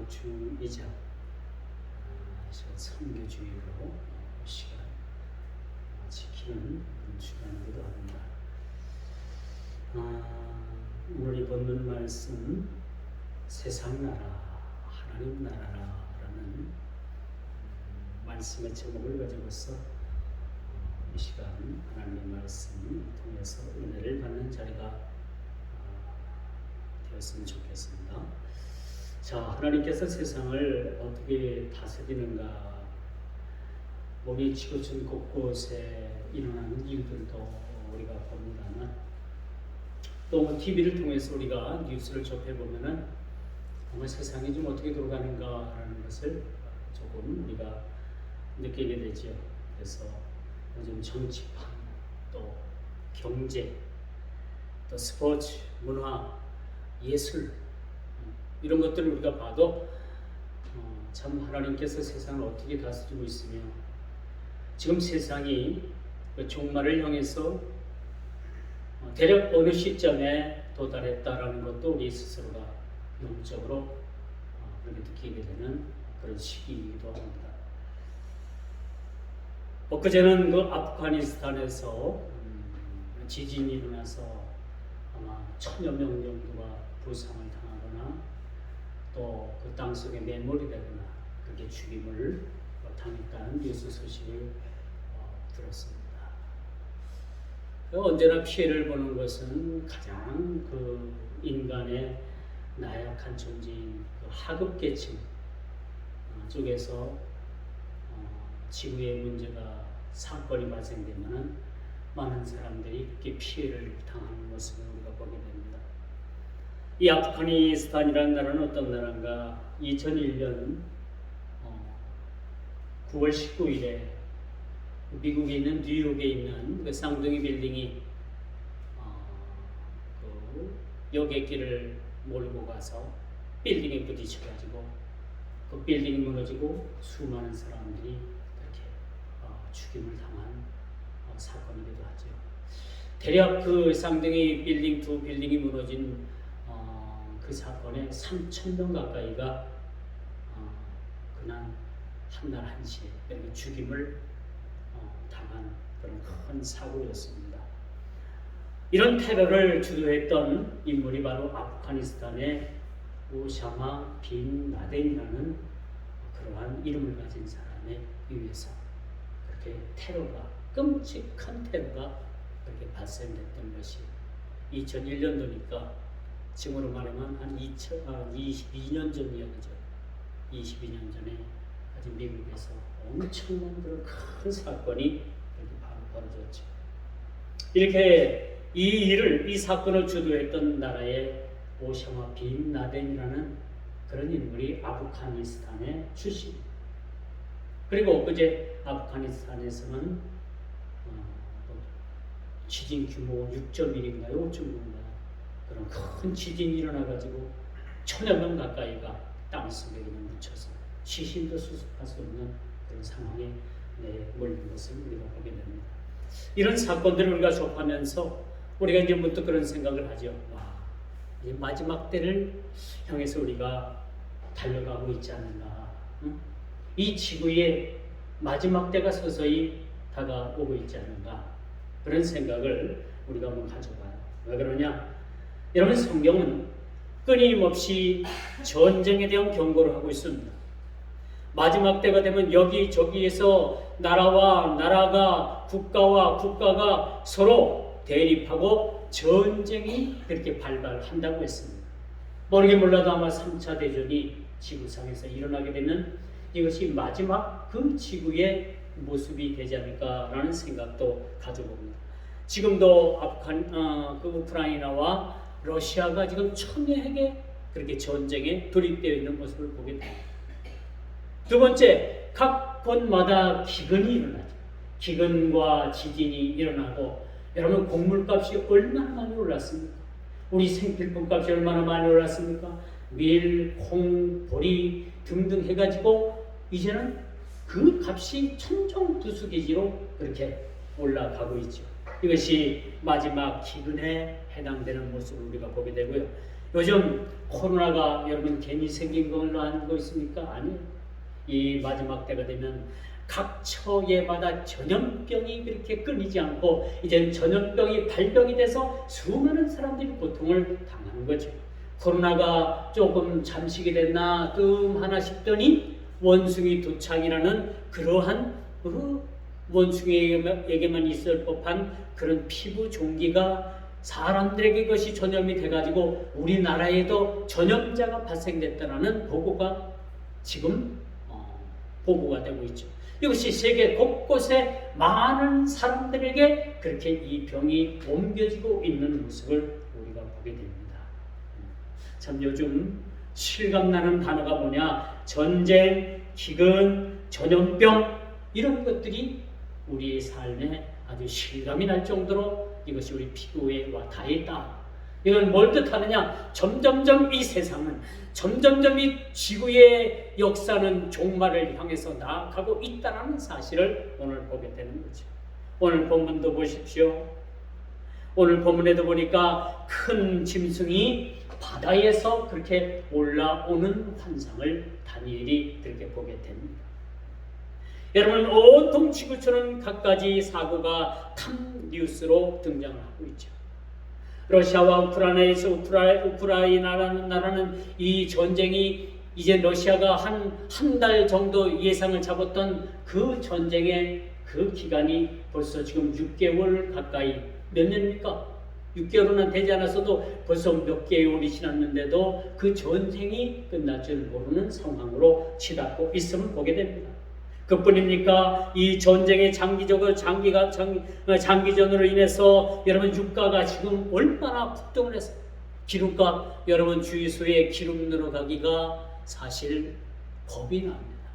주이자 선교주의로 시간 지키는 주간이기도 합니다. 오늘 이 본문 말씀 세상 나라 하나님 나라라는 말씀의 제목을 가지고서 이 시간 하나님의 말씀을 통해서 은혜를 받는 자리가 되었으면 좋겠습니다. 자, 하나님께서 세상을 어떻게 다스리는가, 몸이 지구촌 곳곳에 일어나는 이유들도 우리가 봅니다만, 또 TV를 통해서 우리가 뉴스를 접해보면은 정말 세상이 좀 어떻게 돌아가는가라는 것을 조금 우리가 느끼게 되죠. 그래서 요즘 정치판, 또 경제, 또 스포츠, 문화, 예술, 이런 것들을 우리가 봐도 참 하나님께서 세상을 어떻게 다스리고 있으며, 지금 세상이 종말을 향해서 대략 어느 시점에 도달했다라는 것도 우리 스스로가 영적으로 그렇게 느끼게 되는 그런 시기이기도 합니다. 엊그제는 그 아프가니스탄에서 지진이 일어나서 아마 1000여 명 정도가 부상을 당하거나 또 그 땅속에 매몰이 되거나 그렇게 죽임을 당했다는 뉴스 소식을 들었습니다. 언제나 피해를 보는 것은 가장 그 인간의 나약한 존재인 그 하급계층 쪽에서 지구의 문제가 사건이 발생되면 많은 사람들이 그렇게 피해를 당하는 모습을 우리가 보게 됩니다. 이 아프가니스탄이라는 나라는 어떤 나라인가? 2001년 9월 19일에 미국에 있는 뉴욕에 있는 그 쌍둥이 빌딩이 그 여객기를 몰고 가서 빌딩에 부딪혀가지고 그 빌딩이 무너지고 수많은 사람들이 이렇게 죽임을 당한 사건이기도 하죠. 대략 그 쌍둥이 빌딩 두 빌딩이 무너진 그 사건에 3,000명 가까이가 그날 한날 한시에 이렇게 죽임을 당한 그런 큰 사고였습니다. 이런 테러를 주도했던 인물이 바로 아프가니스탄의 오사마 빈 라덴이라는 그러한 이름을 가진 사람에 의해서 그렇게 테러가, 끔찍한 테러가 그렇게 발생됐던 것이 2001년도니까 지금으로 말하면 한 22년 전이었죠. 22년 전에 아직 미국에서 엄청난 그런 큰 사건이 이렇게 벌어졌죠. 이렇게 이 사건을 주도했던 나라의 오사마 빈 라덴이라는 그런 인물이 아프가니스탄의 출신입니다. 그리고 엊그제 아프가니스탄에서는 지진 규모 6.1인가요? 5.9인가요? 그런 큰 지진이 일어나가지고 1000여 명 가까이가 땅속에 묻혀서 시신도 수습할 수 없는 그런 상황에 몰린 것을 우리가 보게 됩니다. 이런 사건들을 우리가 접하면서 우리가 이제 문득 그런 생각을 하죠. 이제 마지막 때를 향해서 우리가 달려가고 있지 않은가. 이 지구의 마지막 때가 서서히 다가오고 있지 않은가. 그런 생각을 우리가 한번 가져봐요. 왜 그러냐? 여러분, 성경은 끊임없이 전쟁에 대한 경고를 하고 있습니다. 마지막 때가 되면 여기저기에서 나라와 나라가, 국가와 국가가 서로 대립하고 전쟁이 그렇게 발발한다고 했습니다. 모르게 몰라도 아마 3차 대전이 지구상에서 일어나게 되면 이것이 마지막 그 지구의 모습이 되지 않을까라는 생각도 가져봅니다. 지금도 그 우크라이나와 러시아가 지금 첨예하게 그렇게 전쟁에 돌입되어 있는 모습을 보게 됩니다. 두 번째, 각 곳마다 기근이 일어나죠. 기근과 지진이 일어나고, 여러분, 곡물값이 얼마나 많이 올랐습니까? 우리 생필품 값이 얼마나 많이 올랐습니까? 밀, 콩, 보리 등등 해가지고 이제는 그 값이 천정부수기지로 그렇게 올라가고 있죠. 이것이 마지막 기근에 해당되는 모습을 우리가 보게 되고요. 요즘 코로나가 여러분 괜히 생긴 걸로 알고 있습니까? 아니에요. 이 마지막 때가 되면 각 처예마다 전염병이 그렇게 끊이지 않고 이제 전염병이 발병이 돼서 수많은 사람들이 고통을 당하는 거죠. 코로나가 조금 잠식이 됐나 하나 싶더니 원숭이 도착이라는 그러한 원숭이에게만 있을 법한 그런 피부 종기가 사람들에게 그것이 전염이 돼가지고 우리나라에도 전염자가 발생됐다는 보고가 지금 보고가 되고 있죠. 이것이 세계 곳곳에 많은 사람들에게 그렇게 이 병이 옮겨지고 있는 모습을 우리가 보게 됩니다. 참 요즘 실감나는 단어가 뭐냐? 전쟁, 기근, 전염병 이런 것들이 우리의 삶에 아주 실감이 날 정도로 이것이 우리 피부에 와 닿아 있다. 이건 뭘 뜻하느냐? 점점점 이 세상은, 점점점 이 지구의 역사는 종말을 향해서 나아가고 있다는 사실을 오늘 보게 되는 거죠. 오늘 본문도 보십시오. 오늘 본문에도 보니까 큰 짐승이 바다에서 그렇게 올라오는 환상을 다니엘이 그렇게 보게 됩니다. 여러분, 온통 지구촌은 갖가지 사고가 탑 뉴스로 등장을 하고 있죠. 러시아와 우크라이나라는 나라는 이 전쟁이 이제 러시아가 한 달 정도 예상을 잡았던 그 전쟁의 그 기간이 벌써 지금 6개월 가까이, 몇 년입니까? 6개월은 되지 않았어도 벌써 몇 개월이 지났는데도 그 전쟁이 끝날 줄 모르는 상황으로 치닫고 있음을 보게 됩니다. 그뿐입니까? 이 전쟁의 장기전으로 인해서 여러분 유가가 지금 얼마나 폭등을 했어요. 기름값, 여러분 주유소에 기름 넣으러 가기가 사실 겁이 납니다.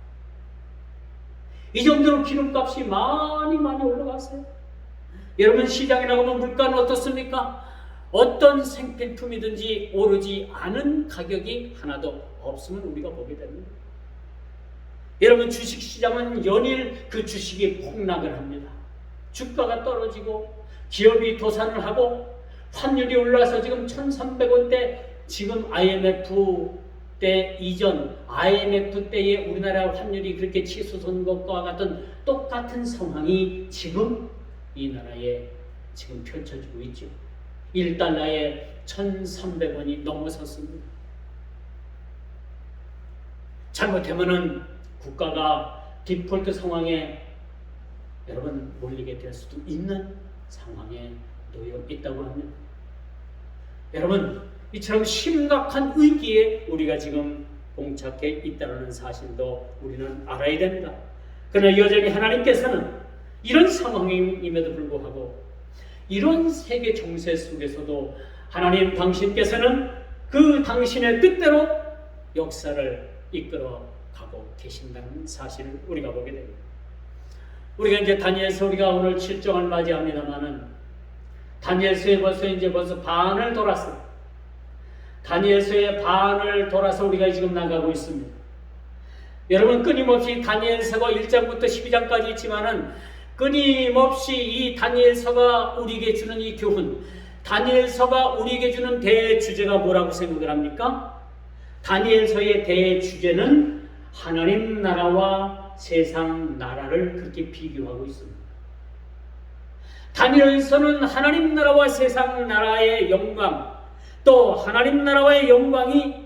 이 정도로 기름값이 많이 올라갔어요. 여러분 시장에 나가면 물가는 어떻습니까? 어떤 생필품이든지 오르지 않은 가격이 하나도 없음을 우리가 보게 됩니다. 여러분 주식시장은 연일 그 주식이 폭락을 합니다. 주가가 떨어지고 기업이 도산을 하고 환율이 올라서 지금 1,300원대, 지금 IMF 때 이전 IMF 때의 우리나라 환율이 그렇게 치솟은 것과 같은 똑같은 상황이 지금 이 나라에 지금 펼쳐지고 있죠. 1달러에 1,300원이 넘어섰습니다. 잘못하면은 국가가 디폴트 상황에 여러분 몰리게 될 수도 있는 상황에 놓여 있다고 합니다. 여러분, 이처럼 심각한 위기에 우리가 지금 봉착해 있다는 사실도 우리는 알아야 됩니다. 그러나 여전히 하나님께서는 이런 상황임에도 불구하고 이런 세계 정세 속에서도 하나님 당신께서는 그 당신의 뜻대로 역사를 이끌어 가고 계신다는 사실을 우리가 보게 됩니다. 우리가 이제 다니엘서 우리가 오늘 7장을 맞이합니다만은 다니엘서에 벌써 반을 돌았어요. 다니엘서의 반을 돌아서 우리가 지금 나가고 있습니다. 여러분 끊임없이 다니엘서가 1장부터 12장까지 있지만은 끊임없이 이 다니엘서가 우리에게 주는 이 교훈, 다니엘서가 우리에게 주는 대주제가 뭐라고 생각을 합니까? 다니엘서의 대주제는 하나님 나라와 세상 나라를 그렇게 비교하고 있습니다. 다니엘서는 하나님 나라와 세상 나라의 영광, 또 하나님 나라와의 영광이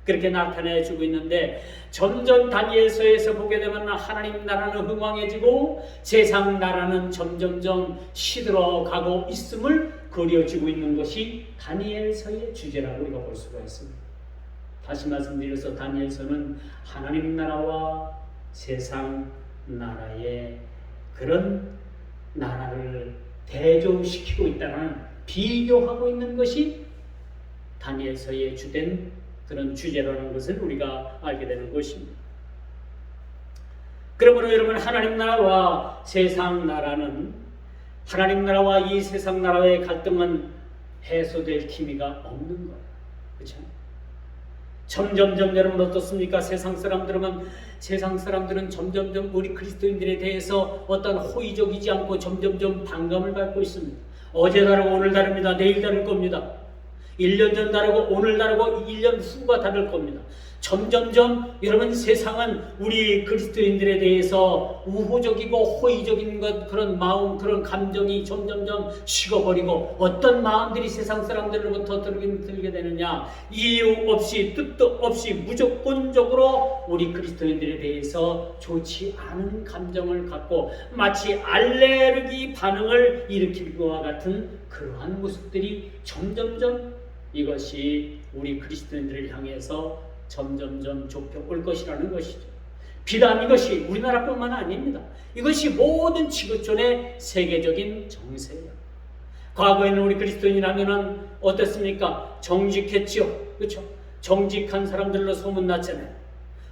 그렇게 나타내주고 있는데 점점 다니엘서에서 보게 되면 하나님 나라는 흥왕해지고 세상 나라는 점점점 시들어가고 있음을 그려지고 있는 것이 다니엘서의 주제라고 우리가 볼 수가 있습니다. 다시 말씀드려서 다니엘서는 하나님 나라와 세상 나라의 그런 나라를 대조시키고 있다는, 비교하고 있는 것이 다니엘서의 주된 그런 주제라는 것을 우리가 알게 되는 것입니다. 그러므로 여러분 하나님 나라와 세상 나라는, 하나님 나라와 이 세상 나라의 갈등은 해소될 기미가 없는 거예요. 그렇죠? 점점점 여러분 어떻습니까? 세상 사람들은 점점점 우리 그리스도인들에 대해서 어떤 호의적이지 않고 점점점 반감을 갖고 있습니다. 어제 다르고 오늘 다릅니다. 내일 다를 겁니다. 1년 전 다르고 오늘 다르고 1년 후가 다를 겁니다. 점점점 여러분 세상은 우리 그리스도인들에 대해서 우호적이고 호의적인 것, 그런 마음, 그런 감정이 점점점 식어버리고 어떤 마음들이 세상 사람들로부터 들게 되느냐, 이유 없이 뜻도 없이 무조건적으로 우리 그리스도인들에 대해서 좋지 않은 감정을 갖고 마치 알레르기 반응을 일으킬 것과 같은 그러한 모습들이 점점점 이것이 우리 그리스도인들을 향해서 점점점 좁혀올 것이라는 것이죠. 비단 이것이 우리나라뿐만 아닙니다. 이것이 모든 지구촌의 세계적인 정세예요. 과거에는 우리 그리스도인이라면 어땠습니까? 정직했지요. 그렇죠? 정직한 사람들로 소문났잖아요.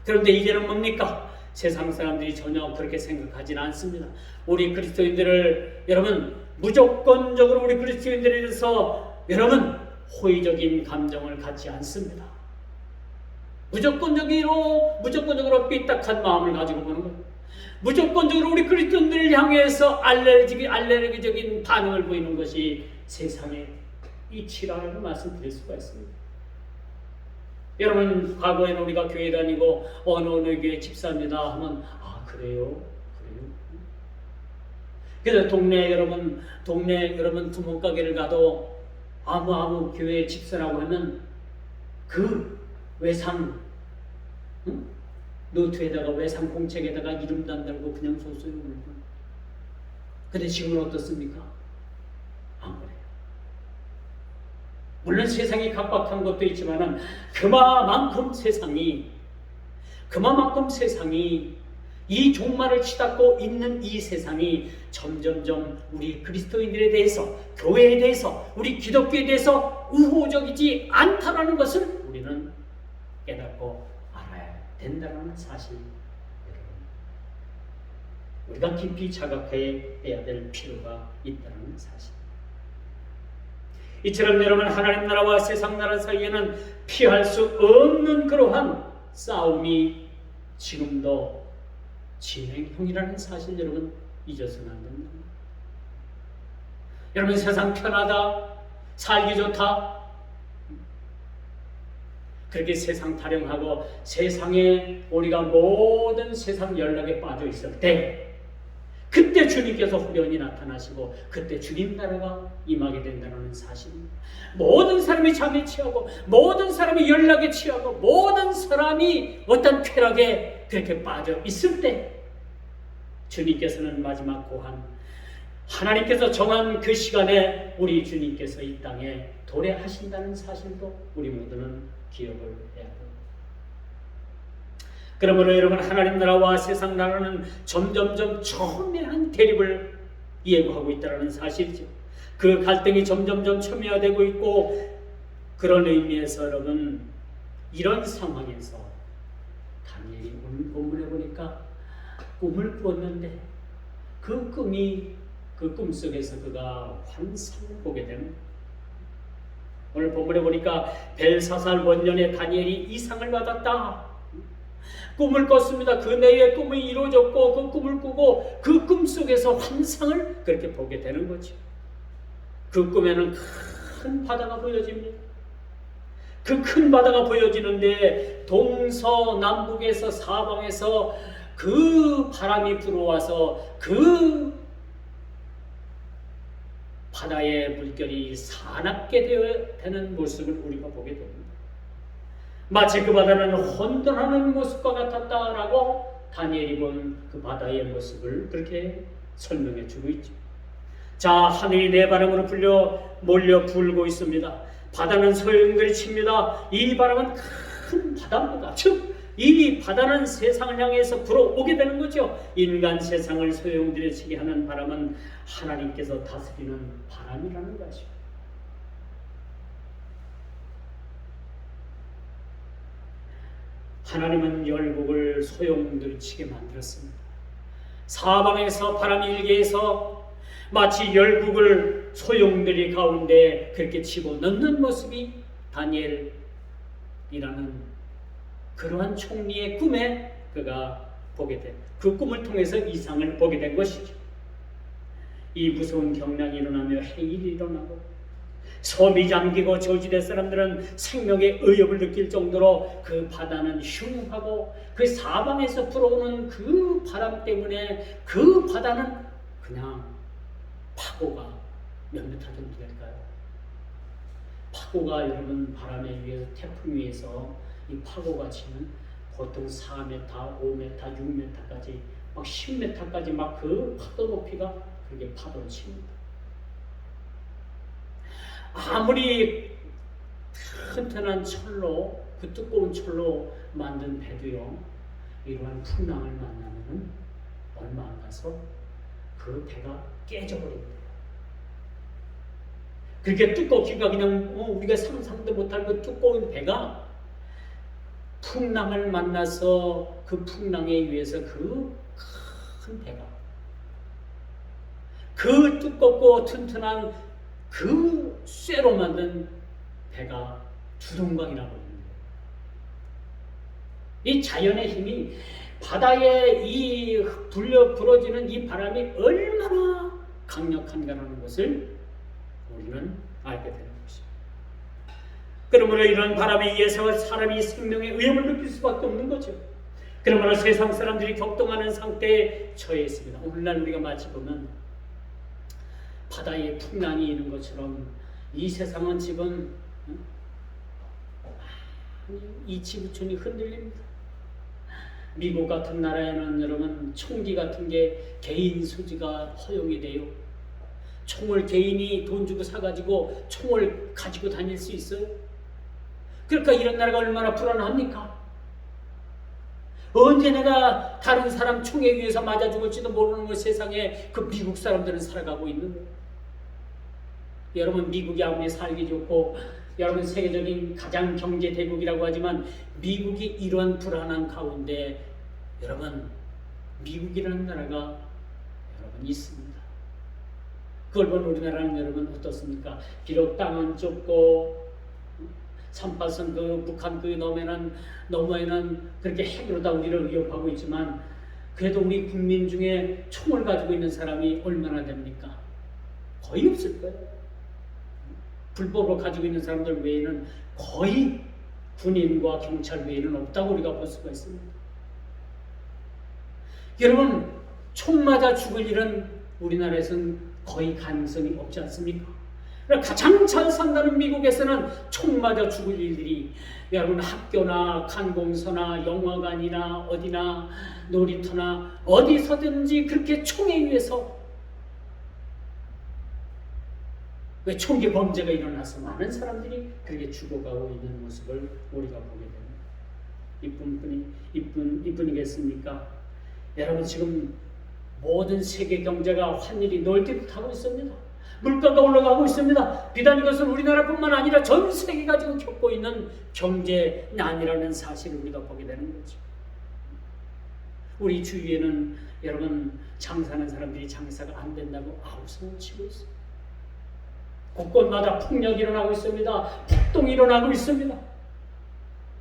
그런데 이제는 뭡니까? 세상 사람들이 전혀 그렇게 생각하지는 않습니다. 우리 그리스도인들을 여러분 무조건적으로 우리 그리스도인들에 대해서 여러분 호의적인 감정을 갖지 않습니다. 무조건적으로 삐딱한 마음을 가지고 보는 거예요. 무조건적으로 우리 그리스도인들을 향해서 알레르기적인 반응을 보이는 것이 세상의 이치라는 말씀드릴 수가 있습니다. 여러분 과거에는 우리가 교회 다니고 어느 교회 집사입니다 하면 아 그래요? 그래서 동네 여러분 구멍가게를 가도 아무 교회 집사라고 하면 그 외상 노트에다가 외상 공책에다가 이름도 안 달고 그냥 줬어요. 근데 지금은 어떻습니까? 안 그래요. 물론 세상이 각박한 것도 있지만은 그만큼 세상이 이 종말을 치닫고 있는 이 세상이 점점점 우리 그리스도인들에 대해서, 교회에 대해서, 우리 기독교에 대해서 우호적이지 않다라는 것을 우리는 깨닫고 알아야 된다는 사실, 우리가 깊이 자각해야 될 필요가 있다는 사실. 이처럼 여러분 하나님 나라와 세상 나라 사이에는 피할 수 없는 그러한 싸움이 지금도 진행형이라는 사실 여러분 잊어서는 안 됩니다. 여러분 세상 편하다, 살기 좋다, 그렇게 세상 타령하고 세상에 우리가 모든 세상 연락에 빠져 있을 때 그때 주님께서 후련히 나타나시고 그때 주님 나라가 임하게 된다는 사실입니다. 모든 사람이 잠에 취하고 모든 사람이 연락에 취하고 모든 사람이 어떤 쾌락에 그렇게 빠져 있을 때 주님께서는 마지막 고한 하나님께서 정한 그 시간에 우리 주님께서 이 땅에 도래하신다는 사실도 우리 모두는 기억을 해야 합니다. 그러므로 여러분 하나님 나라와 세상 나라는 점점점 첨예한 대립을 예고하고 있다는 사실이죠. 그 갈등이 점점점 첨예화되고 있고, 그런 의미에서 여러분 이런 상황에서 다니엘이 오늘 본문에 보니까 꿈을 꾸었는데 그 꿈 속에서 그가 환상을 보게 되는, 오늘 본문에 보니까 벨사살 원년에 다니엘이 이상을 받았다. 꿈을 꿨습니다. 그 내의 꿈이 이루어졌고 그 꿈을 꾸고 그 꿈 속에서 환상을 그렇게 보게 되는 거죠. 그 꿈에는 큰 바다가 보여집니다. 그 큰 바다가 보여지는데 동서남북에서 사방에서 그 바람이 불어와서 그 바다의 물결이 사납게 되는 모습을 우리가 보게 됩니다. 마치 그 바다는 혼돈하는 모습과 같았다라고 다니엘이 본 그 바다의 모습을 그렇게 설명해 주고 있죠. 자, 하늘이 네 바람으로 몰려 불고 있습니다. 바다는 소용돌이 칩니다. 이 바람은 큰 바다입니다. 즉, 이 바다는 세상을 향해서 불어오게 되는 거죠. 인간 세상을 소용돌이치게 하는 바람은 하나님께서 다스리는 바람이라는 것이죠. 하나님은 열국을 소용돌이치게 만들었습니다. 사방에서 바람이 일게 해서 마치 열국을 소용돌이 가운데 그렇게 집어넣는 모습이 다니엘이라는 그러한 총리의 꿈에 그가 보게 된, 그 꿈을 통해서 이상을 보게 된 것이죠. 이 무서운 경랑이 일어나며 해일이 일어나고 섬이 잠기고 저주된 사람들은 생명의 의욕을 느낄 정도로 그 바다는 흉하고 그 사방에서 불어오는 그 바람 때문에 그 바다는 그냥 파고가 몇 미터 정도 될까요? 파고가 여러분 바람에 의해서 태풍 위에서 이 파고가 치면 보통 4m, 5m, 6m까지 막 10m까지 막 그 파도 높이가 그렇게 파도를 칩니다. 아무리 튼튼한 철로 그 두꺼운 철로 만든 배도요 이러한 풍랑을 만나면은 얼마 안 가서 그 배가 깨져버립니다. 그렇게 두껍기가 그냥 우리가 상상도 못할 그 두꺼운 배가 풍랑을 만나서 그 풍랑에 의해서 그 큰 배가 그 두껍고 튼튼한 그 쇠로 만든 배가 두동강이 나버립니다. 이 자연의 힘이 바다에 이 불어지는 이 바람이 얼마나 강력한가라는 것을 우리는 알게 되는 것입니다. 그러므로 이런 바람에 의해서 사람이 생명의 위험을 느낄 수밖에 없는 거죠. 그러므로 세상 사람들이 격동하는 상태에 처해 있습니다. 오늘날 우리가 마치 보면 바다에 풍랑이 있는 것처럼 이 세상은 지금 이 지구촌이 흔들립니다. 미국 같은 나라에는 여러분 총기 같은 게 개인 소지가 허용이 돼요. 총을 개인이 돈 주고 사가지고 총을 가지고 다닐 수 있어요. 그러니까 이런 나라가 얼마나 불안합니까? 언제 내가 다른 사람 총에 의해서 맞아 죽을지도 모르는 그 세상에 그 미국 사람들은 살아가고 있는 거예요. 여러분 미국이 아무리 살기 좋고 여러분 세계적인 가장 경제 대국이라고 하지만 미국이 이러한 불안한 가운데 여러분 미국이라는 나라가 여러분 있습니다. 그걸 본 우리나라는 여러분 어떻습니까? 비록 땅은 좁고 삼팔선 그 북한 그 너머에는 그렇게 핵으로 다 우리를 위협하고 있지만 그래도 우리 국민 중에 총을 가지고 있는 사람이 얼마나 됩니까? 거의 없을 거예요. 불법으로 가지고 있는 사람들 외에는 거의 군인과 경찰 외에는 없다고 우리가 볼 수가 있습니다. 여러분 총 맞아 죽을 일은 우리나라에서는 거의 가능성이 없지 않습니까? 가장 잘 산다는 미국에서는 총 맞아 죽을 일들이 여러분 학교나 관공서나 영화관이나 어디나 놀이터나 어디서든지 그렇게 총에 의해서 왜 총기 범죄가 일어나서 많은 사람들이 그렇게 죽어가고 있는 모습을 우리가 보게 됩니다. 이뿐이겠습니까? 여러분 지금 모든 세계 경제가 환율이 널뛰듯하고 있습니다. 물가가 올라가고 있습니다. 비단 이것은 우리나라뿐만 아니라 전 세계가 지금 겪고 있는 경제난이라는 사실을 우리가 보게 되는 거죠. 우리 주위에는 여러분 장사하는 사람들이 장사가 안 된다고 아우성을 치고 있어요. 곳곳마다 폭력이 일어나고 있습니다. 폭동이 일어나고 있습니다.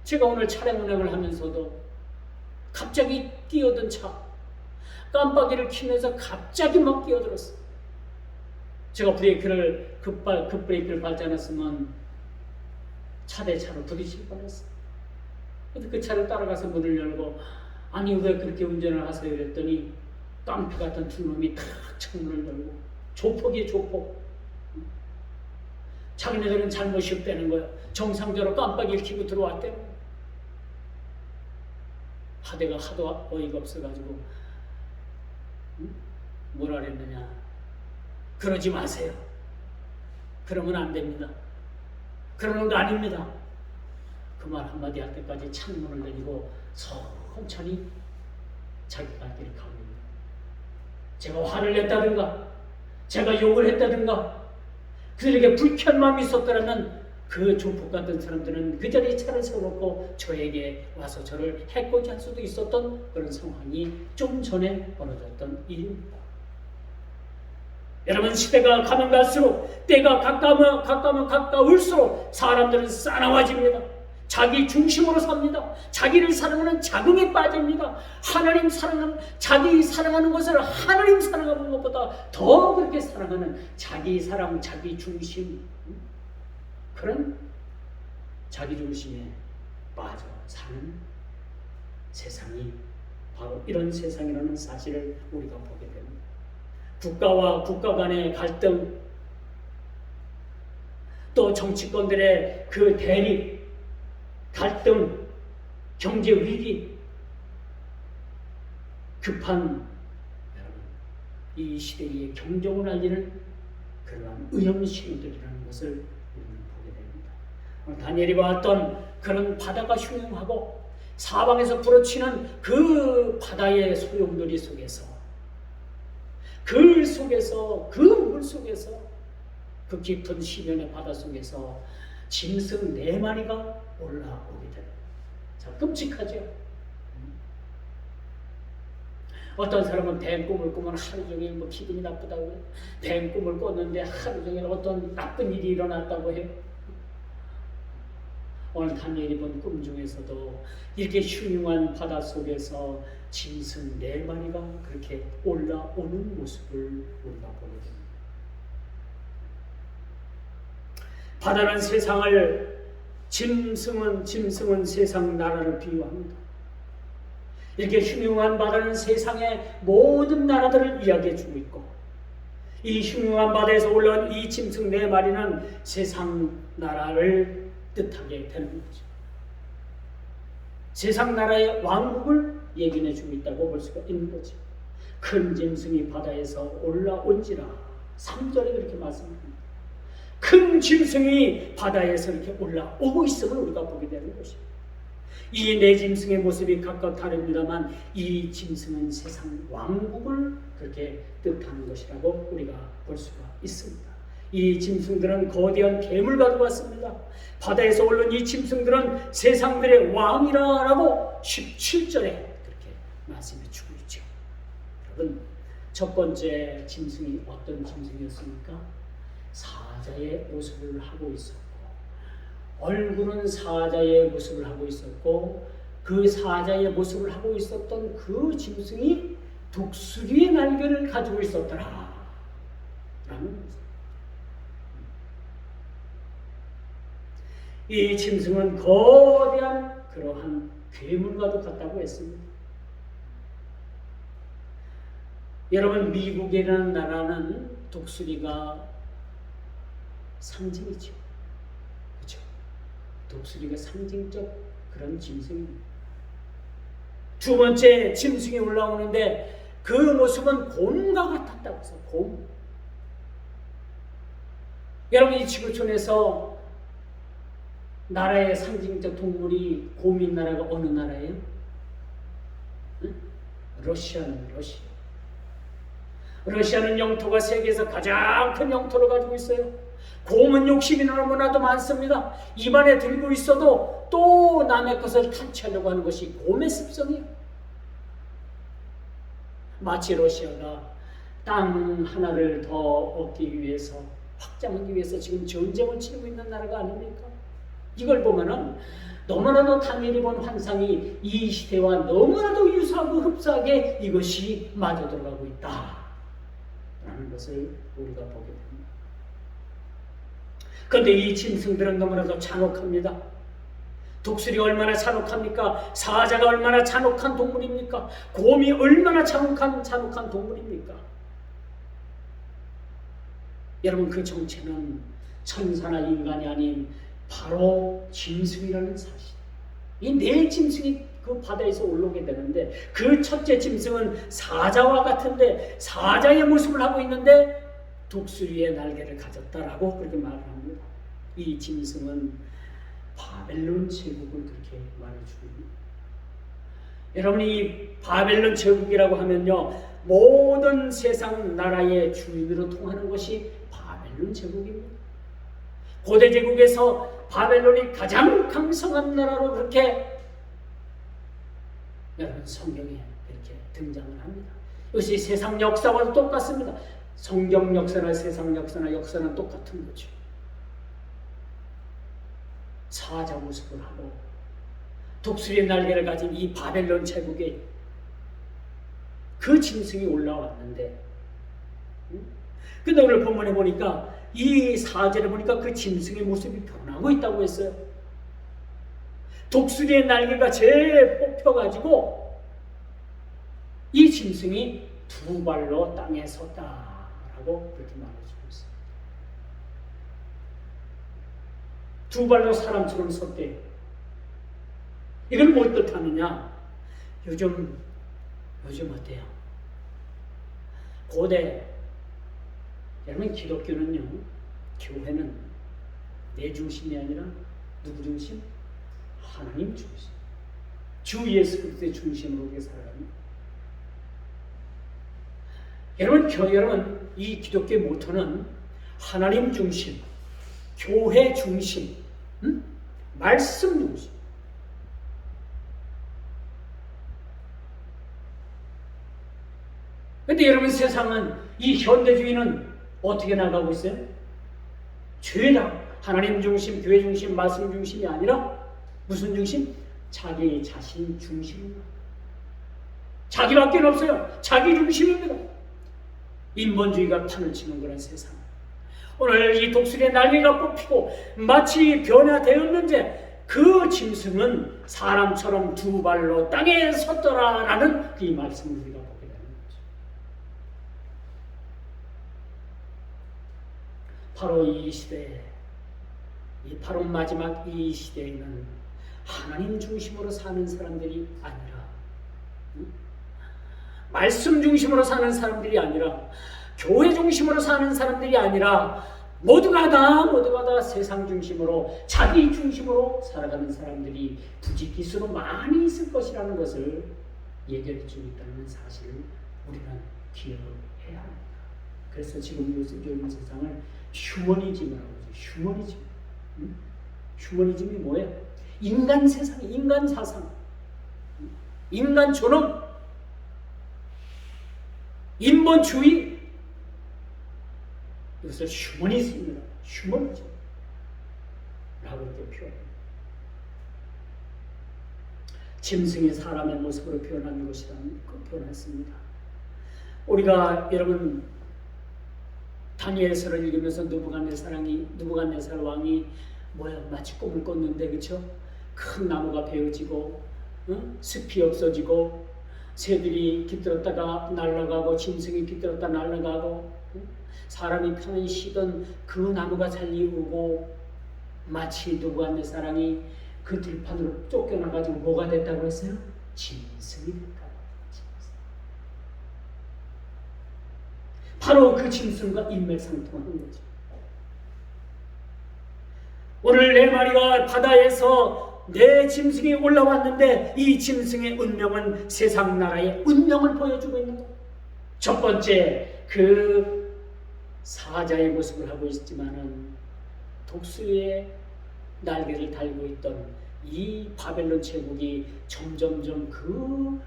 제가 오늘 차량 운행을 하면서도 갑자기 뛰어든 차 깜빡이를 켜면서 갑자기 막 뛰어들었어요. 제가 급브레이크를 밟지 않았으면 차 대 차로 부딪힐 뻔했어요. 근데 그 차를 따라가서 문을 열고 아니 왜 그렇게 운전을 하세요? 그랬더니 깡패 같은 두 놈이 탁 창문을 열고 조폭이에요, 조폭. 자기네들은 잘못이 없다는 거예요. 정상적으로 깜빡이를 켜고 들어왔대요. 하대가 하도 어이가 없어가지고 뭐라 그랬느냐. 그러지 마세요. 그러면 안 됩니다. 그러는 거 아닙니다. 그 말 한마디 할 때까지 창문을 내리고 천천히 자기 갈 길을 가고 있는 거예요. 제가 화를 냈다든가 제가 욕을 했다든가 그들에게 불쾌한 마음이 있었더라면 그 조폭 같은 사람들은 그 자리에 차를 세워놓고 저에게 와서 저를 해코지 할 수도 있었던 그런 상황이 좀 전에 벌어졌던 일입니다. 여러분 시대가 가면 갈수록 때가 가까우면 가까울수록 사람들은 사나워집니다. 자기 중심으로 삽니다. 자기를 사랑하는 자긍에 빠집니다. 자기 사랑하는 것을 하나님 사랑하는 것보다 더 그렇게 사랑하는 자기 사랑, 자기 중심 그런 자기중심에 빠져 사는 세상이 바로 이런 세상이라는 사실을 우리가 보게 됩니다. 국가와 국가 간의 갈등, 또 정치권들의 그 대립, 갈등, 경제 위기, 급한 이 시대의 경종을 알리는 그러한 위험 신호들이라는 것을 우리는 보게 됩니다. 다니엘이 봤던 그런 바다가 흉흉하고 사방에서 부러치는 그 바다의 소용돌이 속에서, 그 물 속에서, 그 깊은 시면의 바다 속에서 짐승 4마리가 올라오게 됩니다. 자, 끔찍하죠? 어떤 사람은 뱀 꿈을 꾸면 하루 종일 기분이 나쁘다고 해요. 뱀 꿈을 꿨는데 하루 종일 어떤 나쁜 일이 일어났다고 해요. 오늘 다니엘이 본 꿈 중에서도 이렇게 흉흉한 바다 속에서 짐승 4마리가 그렇게 올라오는 모습을 우리가 보게 됩니다. 바다는 세상을, 짐승은 세상 나라를 비유합니다. 이렇게 흉흉한 바다는 세상의 모든 나라들을 이야기해주고 있고, 이 흉흉한 바다에서 올라온 이 짐승 4마리는 세상 나라를 뜻하게 되는 거죠. 세상 나라의 왕국을 예견해주고 있다고 볼 수가 있는 거죠. 큰 짐승이 바다에서 올라온지라, 3절에 그렇게 말씀합니다. 큰 짐승이 바다에서 이렇게 올라오고 있음을 우리가 보게 되는 것입니다. 이 4짐승의 모습이 각각 다릅니다만 이 짐승은 세상 왕국을 그렇게 뜻하는 것이라고 우리가 볼 수가 있습니다. 이 짐승들은 거대한 괴물과도 같습니다. 바다에서 올라온 이 짐승들은 세상들의 왕이라고 17절에 그렇게 말씀해 주고 있죠. 여러분, 첫 번째 짐승이 어떤 짐승이었습니까? 사자의 모습을 하고 있었고, 얼굴은 사자의 모습을 하고 있었고, 그 사자의 모습을 하고 있었던 그 짐승이 독수리의 날개를 가지고 있었더라 라는 것입니다. 이 짐승은 거대한 그러한 괴물과도 같다고 했습니다. 여러분, 미국이라는 나라는 독수리가 상징이죠. 그렇죠? 독수리가 상징적 그런 짐승입니다. 두 번째 짐승이 올라오는데 그 모습은 곰과 같았다고 해서 곰. 여러분, 이 지구촌에서 나라의 상징적 동물이 곰인 나라가 어느 나라예요? 응? 러시아는 러시아. 러시아는 영토가 세계에서 가장 큰 영토를 가지고 있어요. 곰은 욕심이 너무나도 많습니다. 입안에 들고 있어도 또 남의 것을 탈취하려고 하는 것이 곰의 습성이에요. 마치 러시아가 땅 하나를 더 얻기 위해서, 확장하기 위해서 지금 전쟁을 치르고 있는 나라가 아닙니까? 이걸 보면은 너무나도 다니엘이 본 환상이 이 시대와 너무나도 유사하고 흡사하게 이것이 맞아 들어가고 있다 라는 것을 우리가 보게 됩니다. 그런데 이 짐승들은 너무나도 잔혹합니다. 독수리가 얼마나 잔혹합니까? 사자가 얼마나 잔혹한 동물입니까? 곰이 얼마나 잔혹한 동물입니까? 여러분, 그 정체는 천사나 인간이 아닌 바로 짐승이라는 사실. 이 4짐승이 그 바다에서 올라오게 되는데, 그 첫째 짐승은 사자와 같은데 사자의 모습을 하고 있는데 독수리의 날개를 가졌다라고 그렇게 말을 합니다. 이 짐승은 바벨론 제국을 그렇게 말해주고 있습니다. 여러분, 이 바벨론 제국이라고 하면요, 모든 세상 나라의 주인으로 통하는 것이 바벨론 제국입니다. 고대 제국에서 바벨론이 가장 강성한 나라로 그렇게 여러분 성경에 이렇게 등장을 합니다. 이것이 세상 역사와도 똑같습니다. 성경 역사나 세상 역사는 똑같은 거죠. 사자 모습을 하고 독수리의 날개를 가진 이 바벨론 제국에 그 짐승이 올라왔는데, 근데 오늘 본문에 보니까 이 사제를 보니까 그 짐승의 모습이 변하고 있다고 했어요. 독수리의 날개가 제일 뽑혀가지고 이 짐승이 두 발로 땅에 섰다라고 그렇게 말해주고 있어요. 두 발로 사람처럼 섰대요. 이건 뭘 뜻하느냐? 요즘 어때요? 고대 여러분 기독교는요, 교회는 내 중심이 아니라 누구 중심? 하나님 중심. 주 예수 그리스도의 중심으로 우리가 살아갑니다. 여러분 이 기독교의 모토는 하나님 중심, 교회 중심, 말씀 중심. 근데 여러분 세상은 이 현대주의는 어떻게 나가고 있어요? 죄다 하나님 중심, 교회 중심, 말씀 중심이 아니라 무슨 중심? 자기 자신 중심입니다. 자기밖에 없어요. 자기 중심입니다. 인본주의가 판을 치는 그런 세상. 오늘 이 독수리의 날개가 뽑히고 마치 변화되었는지 그 짐승은 사람처럼 두 발로 땅에 섰더라라는 그 말씀을 우리가 보게 되는 거죠. 바로 이 시대에, 이 바로 마지막 이 시대에는 하나님 중심으로 사는 사람들이 아니라, 말씀 중심으로 사는 사람들이 아니라, 교회 중심으로 사는 사람들이 아니라 모두가 다 세상 중심으로, 자기 중심으로 살아가는 사람들이 부지기수로 많이 있을 것이라는 것을 예견해 주고 있다는 사실을 우리는 기억을 해야 합니다. 그래서 지금 요즘 세상을 휴머니즘이라고 하죠. 휴머니즘이 뭐예요? 인간 세상, 인간 사상, 인간 존엄, 인본주의, 이것을 휴머니즘이라고, 휴머니즘 라고 이렇게 표현합니다. 짐승이 사람의 모습으로 표현하는 것이라는 그 표현했습니다. 우리가 여러분 다니엘서를 읽으면서 느부갓네살 왕이 마치 꿈을 꿨는데, 그렇죠? 큰 나무가 베어지고 숲이 없어지고 새들이 깃들었다가 날아가고 짐승이 깃들었다 날아가고 사람이 편히 쉬던 그 나무가 잘리우고 마치 느부갓네살 왕이 그 들판으로 쫓겨나가지고 뭐가 됐다고 했어요? 짐승이 됐다고. 바로 그 짐승과 일맥상통하는 거죠. 오늘 네 마리가 바다에서 내 짐승이 올라왔는데 이 짐승의 운명은 세상 나라의 운명을 보여주고 있는 거예요. 첫 번째, 그 사자의 모습을 하고 있지만은 독수리의 날개를 달고 있던 이 바벨론 제국이 점점점 그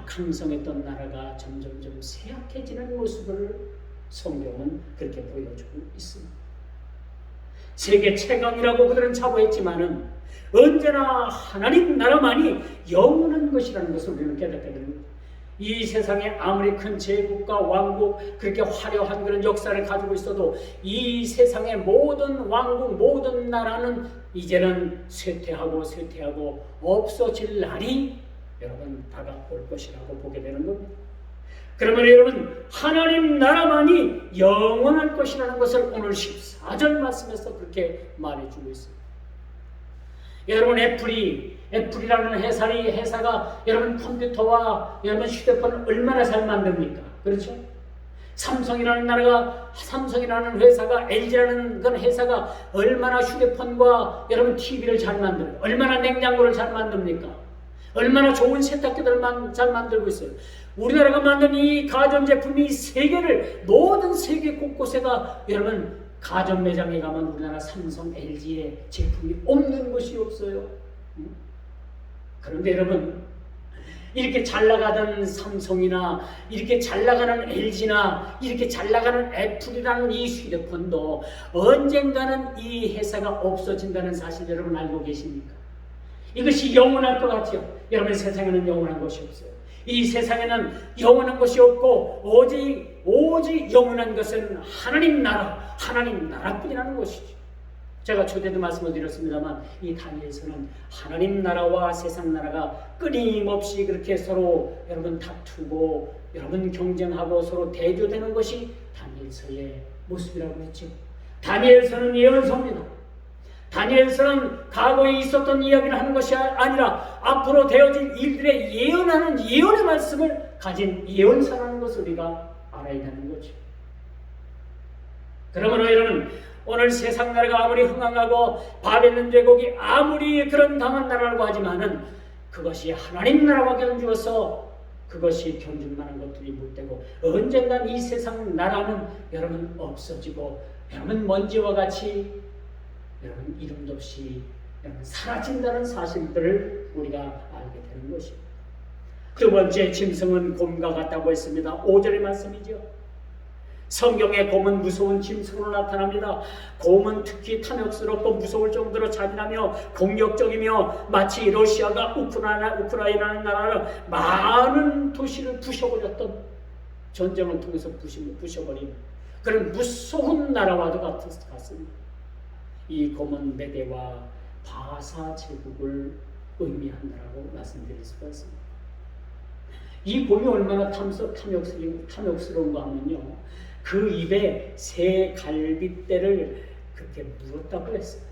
강성했던 나라가 점점점 쇠약해지는 모습을 성경은 그렇게 보여주고 있습니다. 세계 최강이라고 그들은 자부했지만은 언제나 하나님 나라만이 영원한 것이라는 것을 우리는 깨닫게 됩니다. 이 세상에 아무리 큰 제국과 왕국, 그렇게 화려한 그런 역사를 가지고 있어도 이 세상의 모든 왕국, 모든 나라는 이제는 쇠퇴하고 없어질 날이 여러분 다가올 것이라고 보게 되는 겁니다. 그러면 여러분 하나님 나라만이 영원할 것이라는 것을 오늘 14절 말씀에서 그렇게 말해주고 있습니다. 여러분 애플이라는 회사가 여러분 컴퓨터와 여러분 휴대폰을 얼마나 잘 만듭니까? 그렇죠? 삼성이라는 회사가 LG라는 그런 회사가 얼마나 휴대폰과 여러분 TV를 잘 만들어요. 얼마나 냉장고를 잘 만듭니까? 얼마나 좋은 세탁기들만 잘 만들고 있어요. 우리나라가 만든 이 가전제품이 모든 세계 곳곳에가 여러분 가전 매장에 가면 우리나라 삼성, LG의 제품이 없는 곳이 없어요. 그런데 여러분 이렇게 잘 나가던 삼성이나 이렇게 잘 나가는 LG나 이렇게 잘 나가는 애플이라는 이 휴대폰도 언젠가는 이 회사가 없어진다는 사실 여러분 알고 계십니까? 이것이 영원할 것 같죠? 여러분 세상에는 영원한 것이 없어요. 이 세상에는 영원한 것이 없고 오직 영원한 것은 하나님 나라뿐이라는 것이죠. 제가 초대도 말씀을 드렸습니다만 이 다니엘서는 하나님 나라와 세상 나라가 끊임없이 그렇게 서로 여러분 다투고 여러분 경쟁하고 서로 대조되는 것이 다니엘서의 모습이라고 했죠. 다니엘서는 예언서입니다. 다니엘서는 과거에 있었던 이야기를 하는 것이 아니라 앞으로 되어질 일들의 예언하는 예언의 말씀을 가진 예언사라는 것을 우리가 알아야 되는 거죠. 그러므로 여러분, 오늘 세상 나라가 아무리 흥황하고 바벨론 제국이 아무리 그런 강한 나라라고 하지만은 그것이 하나님 나라와 견주어서 그것이 견줄 만한 것들이 못 되고 언젠간 이 세상 나라는 여러분 없어지고 여러분 먼지와 같이 여러분 이름도 없이 여러분 사라진다는 사실들을 우리가 알게 되는 것입니다. 두 번째, 짐승은 곰과 같다고 했습니다. 5절의 말씀이죠. 성경에 곰은 무서운 짐승으로 나타납니다. 곰은 특히 탐욕스럽고 무서울 정도로 잔인하며 공격적이며 마치 러시아가 우크라이나라는 나라를 많은 도시를 부셔버렸던 전쟁을 통해서 부셔버린 그런 무서운 나라와도 같습니다. 이 곰은 메대와 바사 제국을 의미한다라고 말씀드릴 수가 있습니다. 이 곰이 얼마나 탐욕스러운가 하면요, 그 입에 새 갈빗대를 그렇게 물었다고 했어요.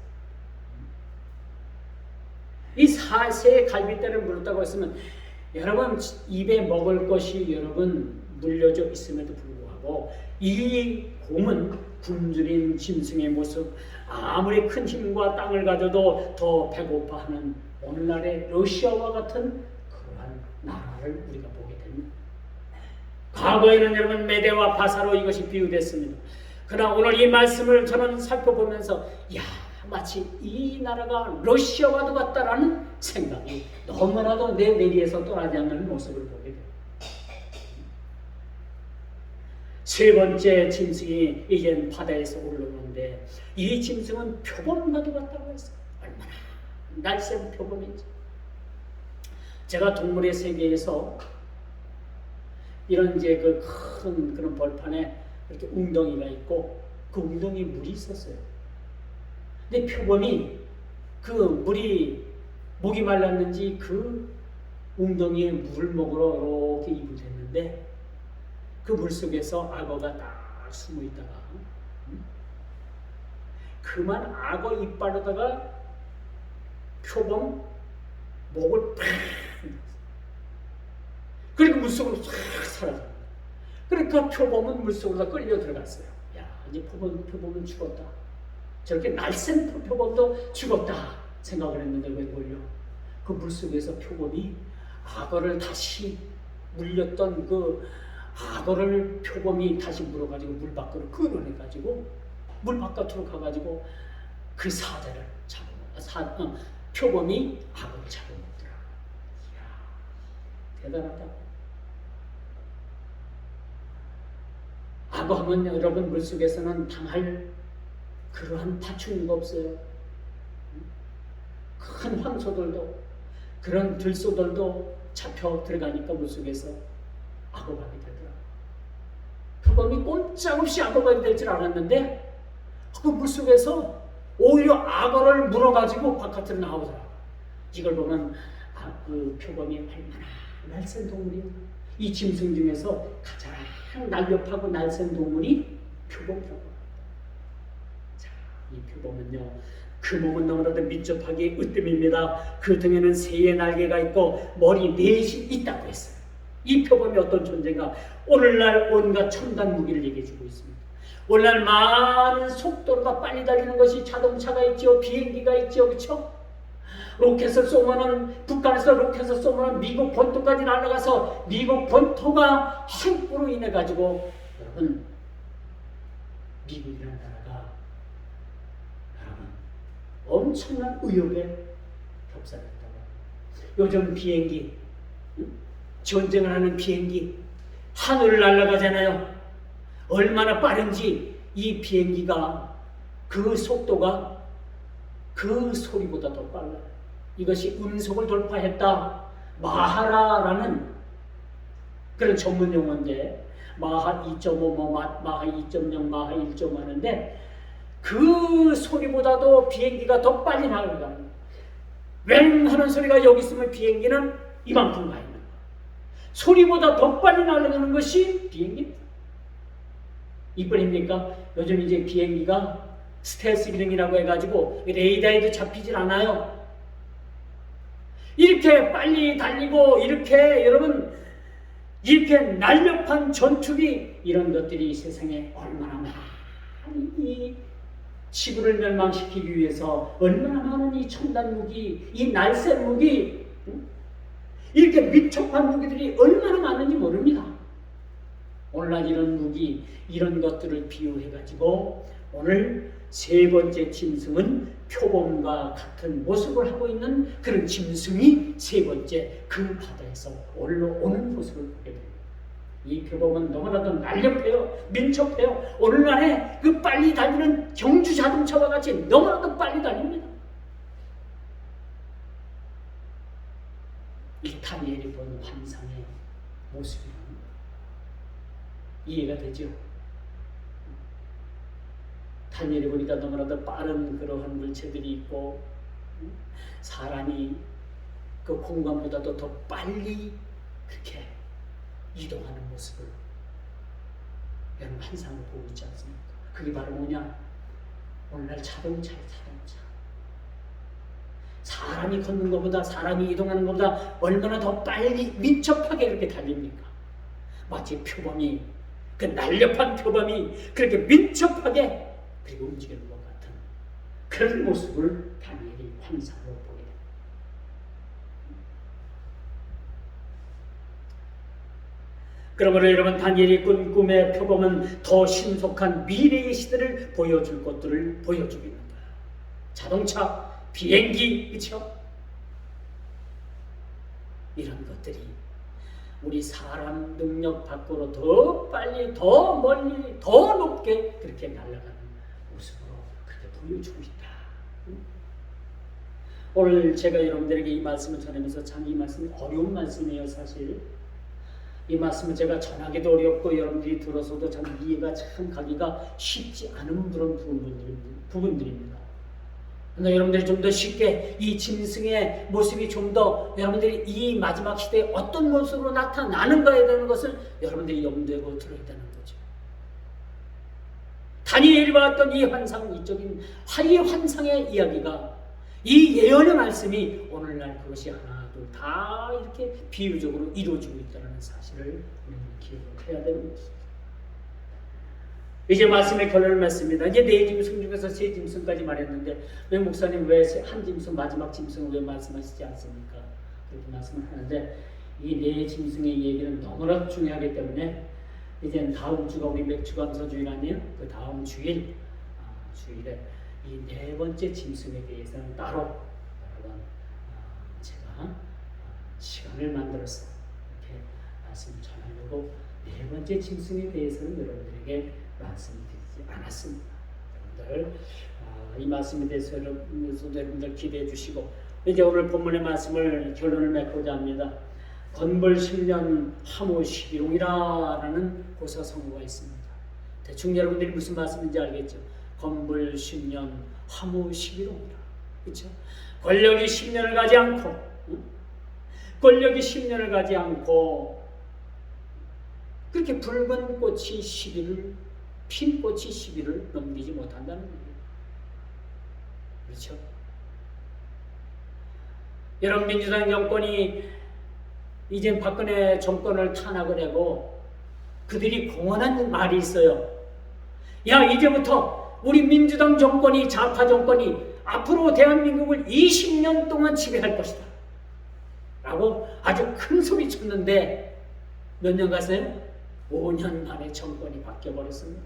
이 새 갈빗대를 물었다고 했으면 여러분 입에 먹을 것이 여러분 물려져 있음에도 불구하고 이 곰은 굶주린 짐승의 모습, 아무리 큰 힘과 땅을 가져도 더 배고파하는 오늘날의 러시아와 같은 그러한 나라를 우리가 보게 됩니다. 과거에는 여러분 메대와 바사로 이것이 비유됐습니다. 그러나 오늘 이 말씀을 저는 살펴보면서 마치 이 나라가 러시아와도 같다라는 생각이 너무나도 내 내리에서 떠나지 않는 모습을 보게 됩니다. 세 번째 짐승이 이젠 바다에서 올라오는데 이 짐승은 표범과도 같다고 했어요. 얼마나 날쌘 표범인지. 제가 동물의 세계에서 이런 이제 그 큰 그런 벌판에 이렇게 웅덩이가 있고 그 웅덩이에 물이 있었어요. 근데 표범이 그 물이 목이 말랐는지 그 웅덩이에 물을 먹으러 이렇게 입을 댔는데 그 물 속에서 악어가 딱 숨어 있다가 그만 악어 이빨에다가 표범 목을 팍 그리고 물속으로 싹 사라졌어요. 그러니까 표범은 물속으로 끌려 들어갔어요. 이제 표범은 죽었다. 저렇게 날쌘 표범도 죽었다 생각을 했는데 웬걸요? 그 물속에서 표범이 악어를 다시 물렸던 그 악어를 표범이 다시 물어가지고 물 밖으로 끌어내가지고 물 바깥으로 가가지고 그 사자를 표범이 악어를 잡아먹더라. 대단하다. 악어하면 여러분 물속에서는 당할 그러한 파충류가 없어요. 큰 황소들도 그런 들소들도 잡혀 들어가니까 물속에서 악어밥이 되더라. 표범이 꼼짝없이 악어밥이 될 줄 알았는데 그 물속에서 오히려 악어를 물어가지고 바깥으로 나오더라. 이걸 보면 그 표범이 얼마나 날쌘 동물이야. 이 짐승 중에서 가장 날렵하고 날쌘 동물이 표범이라고. 자, 이 표범은요, 그 몸은 너무나도 민첩하게 으뜸입니다. 그 등에는 새의 날개가 있고 머리 넷이 있다고 했어요. 이 표범이 어떤 존재인가? 오늘날 온갖 첨단 무기를 얘기해주고 있습니다. 오늘날 많은 속도가 빨리 달리는 것이 자동차가 있죠, 비행기가 있죠, 그렇죠? 로켓을 쏘면은 북한에서 로켓을 쏘면 미국 본토까지 날아가서 미국 본토가 핵으로 인해 가지고 여러분 미국이라는 나라가 여러분 엄청난 의혹에 겹살했다고. 요즘 비행기 전쟁을 하는 비행기 하늘을 날아가잖아요. 얼마나 빠른지 이 비행기가 그 속도가 그 소리보다 더 빨라요. 이것이 음속을 돌파했다. 마하라라는 그런 전문 용어인데 마하 2.5, 마하 2.0, 마하 1.5 하는데 그 소리보다도 비행기가 더 빨리 날아갑니다. 웽 하는 소리가 여기 있으면 비행기는 이만큼 가 있는 거예요. 소리보다 더 빨리 날아가는 것이 비행기입니다. 이뿐입니까? 요즘 이제 비행기가 스텔스 기능이라고 해가지고 레이더에도 잡히질 않아요. 이렇게 빨리 달리고 이렇게 여러분 이렇게 날렵한 전투기 이런 것들이 세상에 얼마나 많은 이 지구를 멸망시키기 위해서 얼마나 많은 이 첨단 무기, 이 날쌘 무기, 이렇게 민첩한 무기들이 얼마나 많은지 모릅니다. 오늘날 이런 무기, 이런 것들을 비유해가지고 오늘 세 번째 짐승은 표범과 같은 모습을 하고 있는 그런 짐승이 세 번째 그 바다에서 올라오는 모습을 보게 됩니다. 이 표범은 너무나도 날렵해요. 민첩해요. 오늘날에 그 빨리 달리는 경주 자동차와 같이 너무나도 빨리 달립니다. 이 다니엘이 본 환상의 모습이라는 이해가 되죠? 다니엘이 보니까 너무나도 빠른 그러한 물체들이 있고 사람이 그 공간보다도 더 빨리 그렇게 이동하는 모습을 여러분 환상을 보고 있지 않습니까? 그게 바로 뭐냐? 오늘날 자동차예요. 자동차. 사람이 걷는 것보다 사람이 이동하는 것보다 얼마나 더 빨리 민첩하게 이렇게 달립니까? 마치 표범이 그 날렵한 표범이 그렇게 민첩하게 그리고 움직이는 것 같은 그런 모습을 다니엘이 환상으로 보게 됩니다. 그러므로 여러분 다니엘이 꾼 꿈의 표범은 더 신속한 미래의 시대를 보여줄 것들을 보여주고 있는 거예요. 자동차, 비행기, 그렇죠? 이런 것들이 우리 사람 능력 밖으로 더 빨리, 더 멀리, 더 높게 그렇게 날아가는 모습으로 그렇게 보여주고 있다. 오늘 제가 여러분들에게 이 말씀을 전하면서 참 이 말씀이 어려운 말씀이에요. 사실 이 말씀을 제가 전하기도 어렵고 여러분들이 들어서도 참 이해가 참 가기가 쉽지 않은 그런 부분들입니다. 그런데 여러분들이 좀 더 쉽게 이 짐승의 모습이 좀 더 여러분들이 이 마지막 시대에 어떤 모습으로 나타나는가에 대한 것을 여러분들이 염두에 들어야 되는 거죠. 다니엘이 봤던 이 환상, 이적인 이 환상의 이야기가 이 예언의 말씀이 오늘날 그것이 하나 둘 다 이렇게 비유적으로 이루어지고 있다는 사실을 우리는 기억을 해야 되는 것입니다. 이제 말씀의 결론을 맺습니다. 이제 네 짐승 중에서 세 짐승까지 말했는데 왜 목사님 왜 한 짐승 마지막 짐승을 왜 말씀하시지 않습니까? 그렇게 말씀을 하는데 이 네 짐승의 얘기는 너무나 중요하기 때문에 이제 다음 주가 우리 맥주감사 주일 아니에요? 그 다음 주일에 이 네 번째 짐승에 대해서는 따로 여러분 제가 시간을 만들어서 이렇게 말씀을 전하려고 네 번째 짐승에 대해서는 여러분들에게 말씀드리지 않았습니다. 여러분들 이 말씀에 대해서 여러분들 기대해 주시고 이제 오늘 본문의 말씀을 결론을 맺고자 합니다. 건벌 10년 하모 11홍이라는 고사성어가 있습니다. 대충 여러분들이 무슨 말씀인지 알겠죠? 건벌 10년 하모 11홍이라. 그렇죠? 권력이 10년을 가지 않고 권력이 10년을 가지 않고 그렇게 붉은 꽃이 10일을 핀 꽃이 10일을 넘기지 못한다는 거예요. 그렇죠? 여러분 민주당 정권이 이제 박근혜 정권을 탄압을 하고 그들이 공언한 말이 있어요. 야 이제부터 우리 민주당 정권이 좌파 정권이 앞으로 대한민국을 20년 동안 지배할 것이다 라고 아주 큰 소리 쳤는데 몇 년 갔어요? 5년 만에 정권이 바뀌어버렸습니다.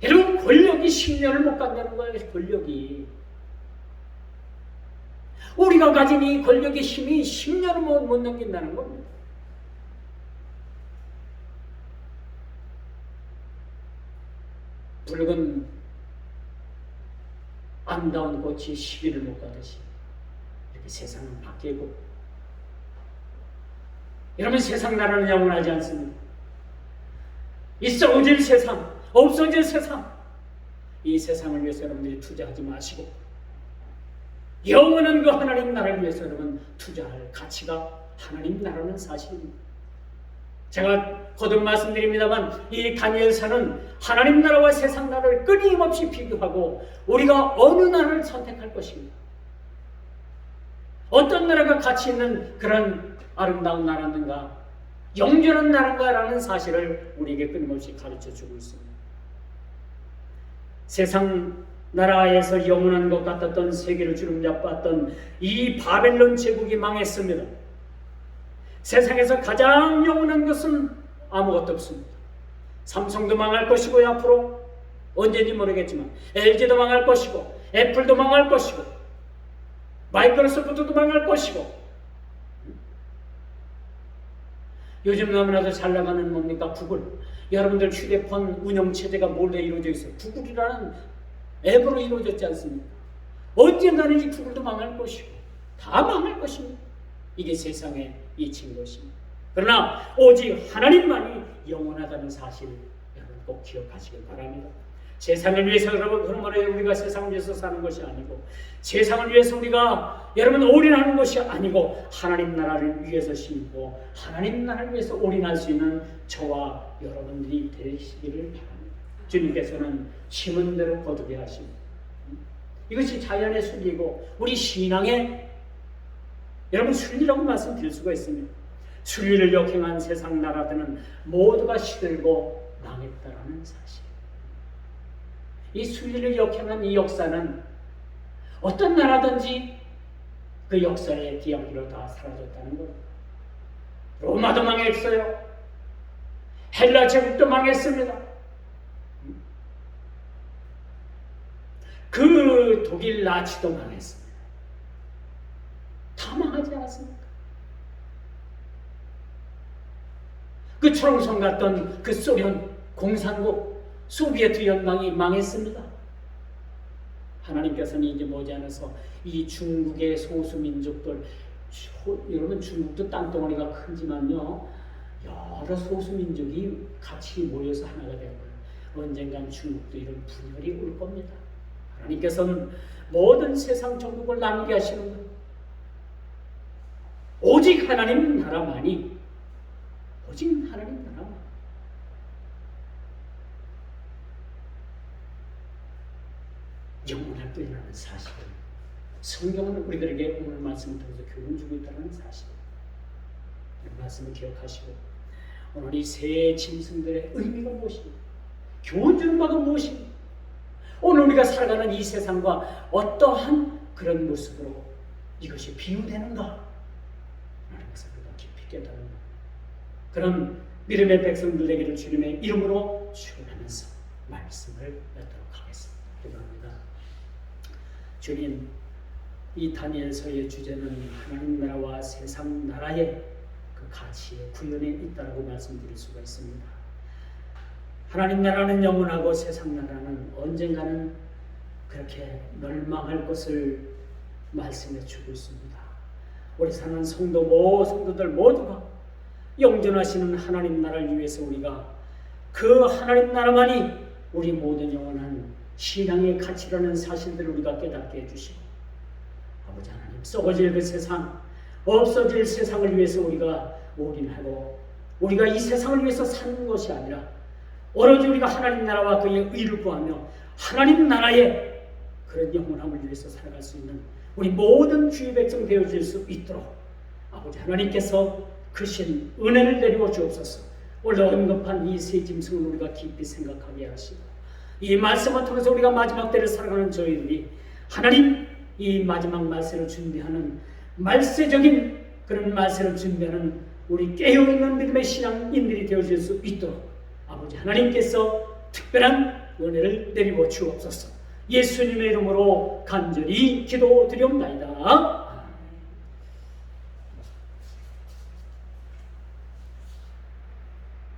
여러분 권력이 10년을 못 간다는 거예요. 권력이 우리가 가진 이 권력의 힘이 10년을 못 넘긴다는 겁니다. 붉은 아름다운 꽃이 10일을 못 가듯이 이렇게 세상은 바뀌고 여러분, 세상 나라는 영원하지 않습니다. 이 썩어질 세상, 없어질 세상, 이 세상을 위해서 여러분들이 투자하지 마시고 영원한 그 하나님 나라를 위해서 여러분 투자할 가치가 하나님 나라는 사실입니다. 제가 거듭 말씀드립니다만 이 다니엘서는 하나님 나라와 세상 나라를 끊임없이 비교하고 우리가 어느 나라를 선택할 것인가, 어떤 나라가 가치 있는 그런 아름다운 나라인가, 영원한 나라인가라는 사실을 우리에게 끊임없이 가르쳐주고 있습니다. 세상 나라에서 영원한 것 같았던, 세계를 주름잡았던 이 바벨론 제국이 망했습니다. 세상에서 가장 영원한 것은 아무것도 없습니다. 삼성도 망할 것이고, 앞으로 언제인지 모르겠지만 LG도 망할 것이고, 애플도 망할 것이고, 마이크로소프트도 망할 것이고, 요즘 너무나도 잘 나가는 뭡니까? 구글. 여러분들 휴대폰 운영체제가 뭘로 이루어져 있어요? 구글이라는 앱으로 이루어졌지 않습니까? 언젠가는 이 구글도 망할 것이고 다 망할 것입니다. 이게 세상에 이친 것입니다. 그러나 오직 하나님만이 영원하다는 사실 여러분 꼭 기억하시길 바랍니다. 세상을 위해서 그러므로 우리가 세상을 위해서 사는 것이 아니고, 세상을 위해서 우리가 여러분 올인하는 것이 아니고, 하나님 나라를 위해서 심고 하나님 나라를 위해서 올인할 수 있는 저와 여러분들이 되시기를 바랍니다. 주님께서는 심은 대로 거두게 하십니다. 이것이 자연의 순리고 우리 신앙의 여러분 순리라고 말씀드릴 수가 있습니다. 순리를 역행한 세상 나라들은 모두가 시들고 망했다라는 사실. 이 순리를 역행한 이 역사는 어떤 나라든지 그 역사의 뒤안기로 다 사라졌다는 겁니다. 로마도 망했어요. 헬라 제국도 망했습니다. 그 독일 나치도 망했습니다. 다 망하지 않았습니까? 그 초롱성 같던 그 소련 공산국 소비에트 연방이 망했습니다. 하나님께서는 이제 머지않아서 이 중국의 소수민족들, 여러분 중국도 땅덩어리가 크지만요, 여러 소수민족이 같이 모여서 하나가 되고요. 언젠간 중국도 이런 분열이 올 겁니다. 하나님께서는 모든 세상 전국을 나누게 하시는 것, 오직 하나님 나라만이, 오직 하나님 나라만. 영원할 뿐이라는 사실을 성경은 우리들에게 오늘 말씀을 통해서 교훈 주고 있다는 사실, 이 말씀을 기억하시고 오늘 이 새 짐승들의 의미가 무엇입니까? 교훈 주는 바가 무엇입니까? 오늘 우리가 살아가는 이 세상과 어떠한 그런 모습으로 이것이 비유되는가? 라는 것을 우리가 깊이 깨달은 그런 믿음의 백성들 되기를 주님의 이름으로 축원하면서 말씀을 맺도록 하겠습니다. 기도합니다. 주님, 이 다니엘서의 주제는 하나님 나라와 세상 나라의 그 가치의 구현에 있다라고 말씀드릴 수가 있습니다. 하나님 나라는 영원하고 세상 나라는 언젠가는 그렇게 멸망할 것을 말씀해 주고 있습니다. 우리 사는 성도들 모두가 영존하시는 하나님 나라를 위해서 우리가 그 하나님 나라만이 우리 모든 영원한 신앙의 가치라는 사실들을 우리가 깨닫게 해주시고, 아버지 하나님, 썩어질 그 세상, 없어질 세상을 위해서 우리가 올인하고 우리가 이 세상을 위해서 사는 것이 아니라 오로지 우리가 하나님 나라와 그의 의를 구하며 하나님 나라의 그런 영원함을 위해서 살아갈 수 있는 우리 모든 주의 백성 되어질 수 있도록 아버지 하나님께서 크신 은혜를 내리고 주옵소서. 오늘 언급한 이 새 짐승을 우리가 깊이 생각하게 하시고, 이 말씀을 통해서 우리가 마지막 때를 살아가는 저희들이 하나님 이 마지막 말세를 준비하는 말세적인 그런 말세를 준비하는 우리 깨어있는 믿음의 신앙인들이 되어질 수 있도록 아버지 하나님께서 특별한 은혜를 내리고 주옵소서. 예수님의 이름으로 간절히 기도드리옵나이다.